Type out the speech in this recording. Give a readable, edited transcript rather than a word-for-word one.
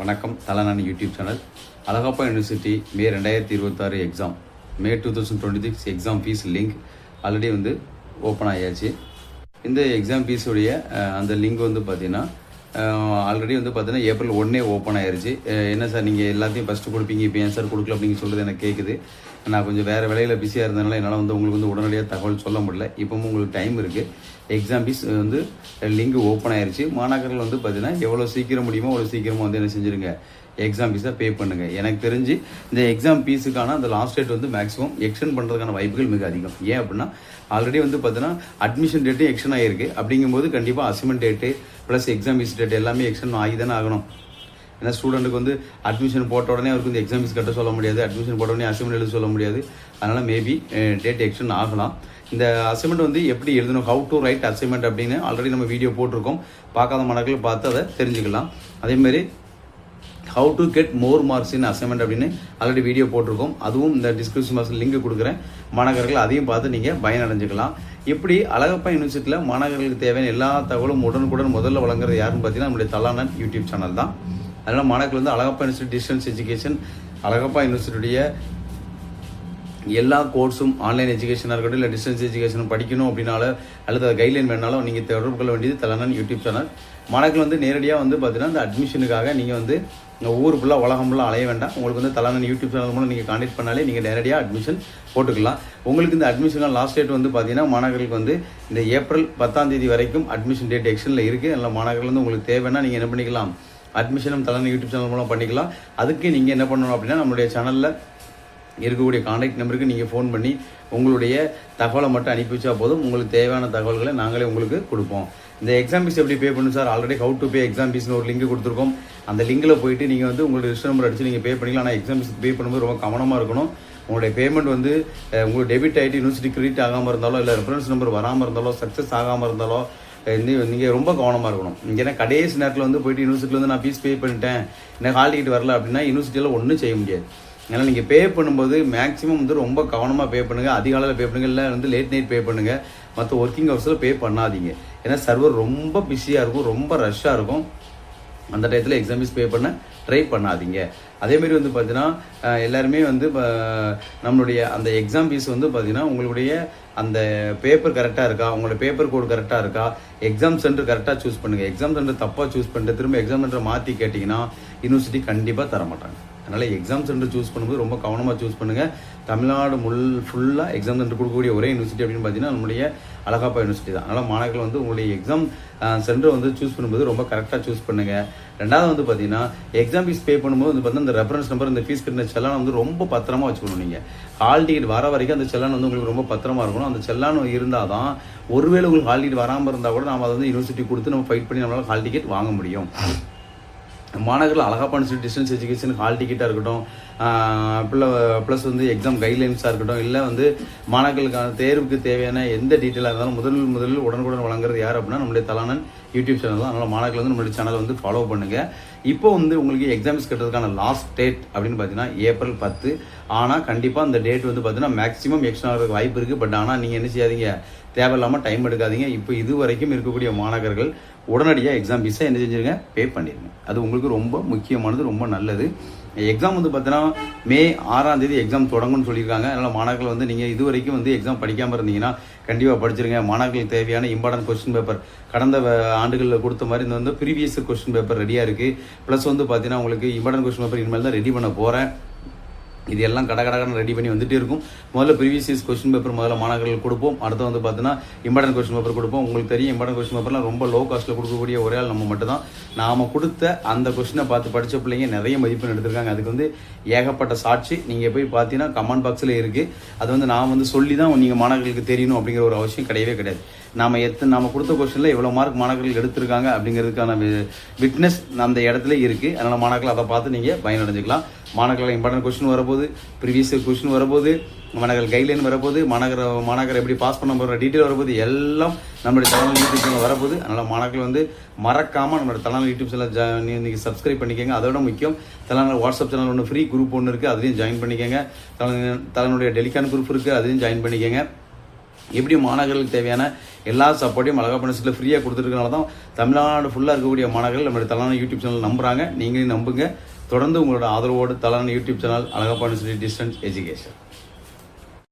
வணக்கம். தலநாடு YouTube channel. Alagappa university May 2026 exam, May 2026 exam fees link already open ஆகியாச்சு. இந்த எக்ஸாம் ஃபீஸுடைய அந்த லிங்க் பார்த்தீங்கன்னா ஆல்ரெடி பார்த்தீங்கன்னா ஏப்ரல் 1 ஓப்பன் ஆயிடுச்சு. என்ன சார் நீங்கள் எல்லாத்தையும் ஃபஸ்ட்டு கொடுப்பீங்க, இப்போ ஏன் சார் கொடுக்கல அப்படிங்க சொல்கிறது எனக்கு கேட்குது. நான் கொஞ்சம் வேறு வேலையில் பிஸியாக இருந்ததுனால என்னால் உங்களுக்கு உடனடியாக தகவல் சொல்ல முடியல. இப்போவும் உங்களுக்கு டைம் இருக்குது. எக்ஸாம் ஃபீஸ் லிங்க் ஓப்பன் ஆயிடுச்சு. மாணவர்கள் பார்த்தீங்கன்னா எவ்வளோ சீக்கிரம் முடியுமோ அவ்வளோ சீக்கிரமாக என்ன செஞ்சுருங்க, எக்ஸாம் ஃபீஸை பே பண்ணுங்கள். எனக்கு தெரிஞ்சு இந்த எக்ஸாம் ஃபீஸுக்கான அந்த லாஸ்ட் டேட் மேக்ஸிமம் எக்ஸ்டெண்ட் பண்ணுறதுக்கான வாய்ப்புகள் மிக அதிகம். ஏன் அப்படின்னா ஆல்ரெடி பார்த்தீங்கன்னா அட்மிஷன் டேட்டு எக்ஸ்டன் ஆகிருக்கு. அப்படிங்கும்போது கண்டிப்பாக assignment date plus exam fees date எல்லாமே எக்ஸ்டன் ஆகி தானே ஆகணும். ஏன்னா ஸ்டூடெண்ட்டுக்கு அட்மிஷன் போட்ட உடனே அவருக்கு எக்ஸாம் ஃபீஸ் கட்ட சொல்ல முடியாது, அட்மிஷன் போட்ட உடனே அசைன்மெண்ட் எழுத சொல்ல முடியாது. அதனால் மேபி டேட் எக்ஸ்டன் ஆகலாம். இந்த அசைன்மெண்ட் எப்படி எழுதணும், ஹவு டு ரைட் அசைன்மெண்ட் அப்படின்னு ஆல்ரெடி நம்ம வீடியோ போட்டிருக்கோம். பார்க்காத மாணவர்கள் பார்த்து அதை தெரிஞ்சுக்கலாம். அதேமாதிரி how to get more marks in assignment அப்படின்னு ஆல்ரெடி வீடியோ போட்டிருக்கோம். அதுவும் இந்த டிஸ்கிரிப்ஷன் பாக்ஸில் லிங்க் கொடுக்குறேன். மாணவர்கள் அதையும் பார்த்து நீங்கள் பயனடைஞ்சிக்கலாம். இப்படி அழகப்பா யூனிவர்சிட்டியில் மாணவர்களுக்கு தேவையான எல்லா தகவலும் உடனுக்குடன் முதல்ல வழங்குறது யாருன்னு பார்த்தீங்கன்னா நம்மளுடைய தலானன் யூடியூப் சேனல் தான். அதனால் மாணவர்கள் Alagappa university distance education, Alagappa யூனிவர்சிட்டியுடைய எல்லா கோர்ஸும் ஆன்லைன் எஜுகேஷனாக இருக்கட்டும், இல்லை டிஸ்டன்ஸ் எஜுகேஷன் படிக்கணும் அப்படின்னால அல்லது கைட்லைன் வேணாலும் நீங்கள் தொடர்பு கொள்ள வேண்டியது தலானன் யூடியூப் சேனல். மாணவர்கள் நேரடியாக பார்த்தீங்கன்னா இந்த அட்மிஷனுக்காக நீங்கள் ஊர் ஃபுல்லாக உலகம் ஃபுல்லாக அலைய வேண்டாம். உங்களுக்கு தலானன் யூடியூப் சேனல் மூலம் நீங்கள் கான்டெக்ட் பண்ணாலே நீங்கள் நேரடியாக அட்மிஷன் போட்டுக்கலாம். உங்களுக்கு இந்த அட்மிஷன் லாஸ்ட் டேட் பார்த்தீங்கன்னா மாணவர்களுக்கு இந்த ஏப்ரல் 10ஆம் தேதி வரைக்கும் அட்மிஷன் டேட் எக்ஸ்டனில் இருக்குது. அதில் மாணவர்கள் உங்களுக்கு தேவைன்னா நீங்கள் என்ன பண்ணிக்கலாம், அட்மிஷனும் தலானன் யூடியூப் சேனல் மூலம் பண்ணிக்கலாம். அதுக்கு நீங்கள் என்ன பண்ணணும் அப்படின்னா நம்மளுடைய சேனலில் இருக்கக்கூடிய கான்டாக்ட் நம்பருக்கு நீங்கள் ஃபோன் பண்ணி உங்களுடைய தகவலை மட்டும் அனுப்பி வச்சா போதும். உங்களுக்கு தேவையான தகவல்களை நாங்களே உங்களுக்கு கொடுப்போம். இந்த எக்ஸாம் ஃபீஸ் எப்படி பே பண்ணணும் sir, already how to pay exam ஃபீஸ்னு ஒரு லிங்க் கொடுத்துருக்கோம். அந்த லிங்கில் போயிட்டு நீங்கள் உங்களுடைய ரிஜிஸ்டர் நம்பர் அடித்து நீங்கள் பே பண்ணிக்கலாம். ஆனால் எக்ஸாம் ஃபீஸ் பே பண்ணும்போது ரொம்ப கவனமாக இருக்கணும். உங்களுடைய பேமெண்ட் உங்களுக்கு டெபிட் ஆகிட்டு யூனிவர்சிட்டி கிரெடிட் ஆகாமல் இருந்தாலோ, இல்லை ரெஃபரன்ஸ் நம்பர் வராமல் இருந்தாலோ, சக்ஸஸ் ஆகாமல் இருந்தாலோ நீங்கள் ரொம்ப கவனமாக இருக்கணும். ஏன்னா கடைசி நேரத்தில் போயிட்டு யூனிவர்சிட்டியில் நான் ஃபீஸ் பே பண்ணிட்டேன், எனக்கு ஹால் டிக்கெட் வரல அப்படின்னா யூனிவர்சிட்டியில் ஒன்றும் செய்ய முடியாது. ஏன்னா நீங்கள் பே பண்ணும்போது மேக்ஸிமம் ரொம்ப கவனமாக பே பண்ணுங்கள். அதிகாலையில் பே பண்ணுங்கள், இல்லை லேட் நைட் பே பண்ணுங்கள். மற்ற ஒர்க்கிங் ஹவர்ஸில் பே பண்ணாதீங்க. ஏன்னா சர்வர் ரொம்ப பிஸியாக இருக்கும், ரொம்ப ரஷ்ஷாக இருக்கும். அந்த டயத்தில் எக்ஸாம் ஃபீஸ் பே பண்ண ட்ரை பண்ணாதீங்க. அதேமாரி பார்த்தீங்கன்னா எல்லாருமே நம்மளுடைய அந்த எக்ஸாம் ஃபீஸ் பார்த்தீங்கன்னா உங்களுடைய அந்த பேப்பர் கரெக்டாக இருக்கா, உங்களோட பேப்பர் கோடு கரெக்டாக இருக்கா, எக்ஸாம் சென்டர் கரெக்டாக சூஸ் பண்ணுங்கள். எக்ஸாம் சென்டர் தப்பாக சூஸ் பண்ணிட்டு திரும்ப எக்ஸாம் சென்டரை மாற்றி கேட்டிங்கன்னா யூனிவர்சிட்டி கண்டிப்பாக தர மாட்டாங்க. அதனால் எக்ஸாம் சென்டர் சூஸ் பண்ணும்போது ரொம்ப கவனமாக சூஸ் பண்ணுங்கள். தமிழ்நாடு ஃபுல்லாக எக்ஸாம் சென்டர் கொடுக்கக்கூடிய ஒரே யூனிவர்சிட்டி அப்படின்னு பார்த்தீங்கன்னா நம்மளுடைய அழகப்பா யூனிவர்சிட்டி தான். அதனால் மாணவர்கள் உங்களுடைய எக்ஸாம் சென்டர் சூஸ் பண்ணும்போது ரொம்ப கரெக்டாக சூஸ் பண்ணுங்கள். ரெண்டாவது பார்த்தீங்கன்னா எக்ஸாம் ஃபீஸ் பே பண்ணும்போது பார்த்தீங்கன்னா இந்த ரெஃபரன்ஸ் நம்பர், இந்த ஃபீஸ் கட்டின செல்லான் ரொம்ப பத்திரமா வச்சுக்கணும். நீங்கள் ஹால் டிக்கெட் வர வரைக்கும் அந்த செல்லான் உங்களுக்கு ரொம்ப பத்திரமா இருக்கணும். அந்த செல்லான் இருந்தால் தான் ஒருவேளை உங்களுக்கு ஹால் டிக்கெட் வராமல் இருந்தால் கூட நம்ம அதை யூனிவர்சிட்டி கொடுத்து நம்ம ஃபைட் பண்ணி நம்மளால் ஹால் டிக்கெட் வாங்க முடியும். மாணவர்கள் Alagappa university distance education hall டிக்கெட்டாக இருக்கட்டும், ப்ளஸ் எக்ஸாம் கைட்லைன்ஸாக இருக்கட்டும், இல்லை மாணவர்களுக்கான தேர்வுக்கு தேவையான எந்த டீட்டெயிலாக இருந்தாலும் முதலில் உடனுக்குடன் வழங்குறது யார் அப்படின்னா நம்மளுடைய தலானன் யூடியூப் சேனல் தான். அதனால் மாணவர்கள் நம்மளுடைய சேனலை ஃபாலோ பண்ணுங்கள். இப்போ உங்களுக்கு எக்ஸாம்ஸ் கட்டுறதுக்கான லாஸ்ட் டேட் அப்படின்னு பார்த்தீங்கன்னா ஏப்ரல் 10. ஆனால் கண்டிப்பாக அந்த டேட் பார்த்தீங்கன்னா மேக்ஸிமம் எக்ஸ்ட்ரா ஆகிறதுக்கு வாய்ப்பு இருக்குது. பட் ஆனால் நீங்கள் என்ன செய்யாதீங்க, தேவையில்லாமல் டைம் எடுக்காதீங்க. இப்போ இது வரைக்கும் இருக்கக்கூடிய மாணவர்கள் உடனடியாக எக்ஸாம் ஃபீஸை என்ன செஞ்சுருங்க, பே பண்ணிடுங்க. அது உங்களுக்கு ரொம்ப முக்கியமானது, ரொம்ப நல்லது. எக்ஸாம் பார்த்தீங்கன்னா மே 6ஆம் தேதி எக்ஸாம் தொடங்கும்னு சொல்லியிருக்காங்க. அதனால் மாணவர்கள் நீங்கள் இது வரைக்கும் எக்ஸாம் படிக்காமல் இருந்தீங்கன்னா கண்டிப்பாக படிச்சிருங்க. மாணவர்களுக்கு தேவையான இம்பார்ட்டன்ட் கொஸ்டின் பேப்பர் கடந்த ஆண்டுகளில் கொடுத்த மாதிரி இந்த ப்ரீவியஸ் கொஸ்டின் பேப்பர் ரெடியாக இருக்குது. ப்ளஸ் பார்த்தீங்கன்னா உங்களுக்கு இம்பார்ட்டன்ட் கொஸ்டின் பேப்பர் இனிமேல் தான் ரெடி பண்ண போகிறேன். இது எல்லாம் கடகடன்னு ரெடி பண்ணி வந்துகிட்டே இருக்கும். முதல்ல ப்ரீவியஸ் இயர்ஸ் கொஸ்டின் பேப்பர் முதல்ல மாணவர்களுக்கு கொடுப்போம். அடுத்து பார்த்தீங்கன்னா இம்பார்ட்டன்ட் கொஸ்டின் பேப்பர் கொடுப்போம். உங்களுக்கு தெரியும் இம்பார்ட்டன்ட் கொஸ்டின் பேப்பர்லாம் ரொம்ப லோ காஸ்ட்டில் கொடுக்கக்கூடிய ஒரே ஆள் நம்ம மட்டும் தான். நாம் கொடுத்த அந்த கொஸ்டினை பார்த்து படித்த பிள்ளைங்க நிறைய மதிப்பெண் எடுத்திருக்காங்க. அதுக்கு ஏகப்பட்ட சாட்சி நீங்கள் போய் பார்த்தீங்கன்னா கமெண்ட் பாக்ஸில் இருக்குது. அது நான் சொல்லி தான் நீங்கள் மாணவர்களுக்கு தெரியணும் அப்படிங்கிற ஒரு அவசியம் கிடையவே கிடையாது. நாம் கொடுத்த கொஸ்டினில் எவ்வளோ மார்க் மாணவர்கள் எடுத்திருக்காங்க அப்படிங்கிறதுக்கான விட்னஸ் அந்த இடத்துல இருக்குது. அதனால் மாணவர்கள் அதை பார்த்து நீங்கள் பயனடைஞ்சிக்கலாம். மாணவர்கள் இம்பார்ட்டன்ட் கொஸ்டின் வரப்போது, ப்ரீவியஸ் கொஸ்டின் வரப்போது, மாணவர்கள் கைட்லைன் வரப்போது, மாணவர்கள் எப்படி பாஸ் பண்ண போகிற டீட்டெயில் வரப்போது, எல்லாம் நம்மளுடைய தலானன் யூடியூப் சேனல் வரப்போது. அதனால் மாணவர்கள் மறக்காமல் நம்மளோட தலானன் யூடியூப் சேனல் நீங்கள் சப்ஸ்கிரைப் பண்ணிக்கோங்க. அதோட முக்கியம் தலானன் வாட்ஸ்அப் சேனல் ஒன்று ஃப்ரீ குரூப் ஒன்று இருக்குது, அதுலேயும் ஜாயின் பண்ணிக்கோங்க. தலானுடைய டெலிகான் குரூப் இருக்குது, அதுலேயும் ஜாயின் பண்ணிக்கோங்க. எப்படி மாணவர்களுக்கு தேவையான எல்லா சப்போர்ட்டையும் அழகப்பா யூனிவர்சிட்டியில் ஃப்ரீயாக கொடுத்துருக்கனால தான் தமிழ்நாடு ஃபுல்லாக இருக்கக்கூடிய மாணவர்கள் நம்மளுடைய தலான யூடியூப் சேனல் நம்புகிறாங்க. நீங்களும் நம்புங்க. தொடர்ந்து உங்களோட ஆதரவோடு தலான YouTube channel Alagappa university distance education.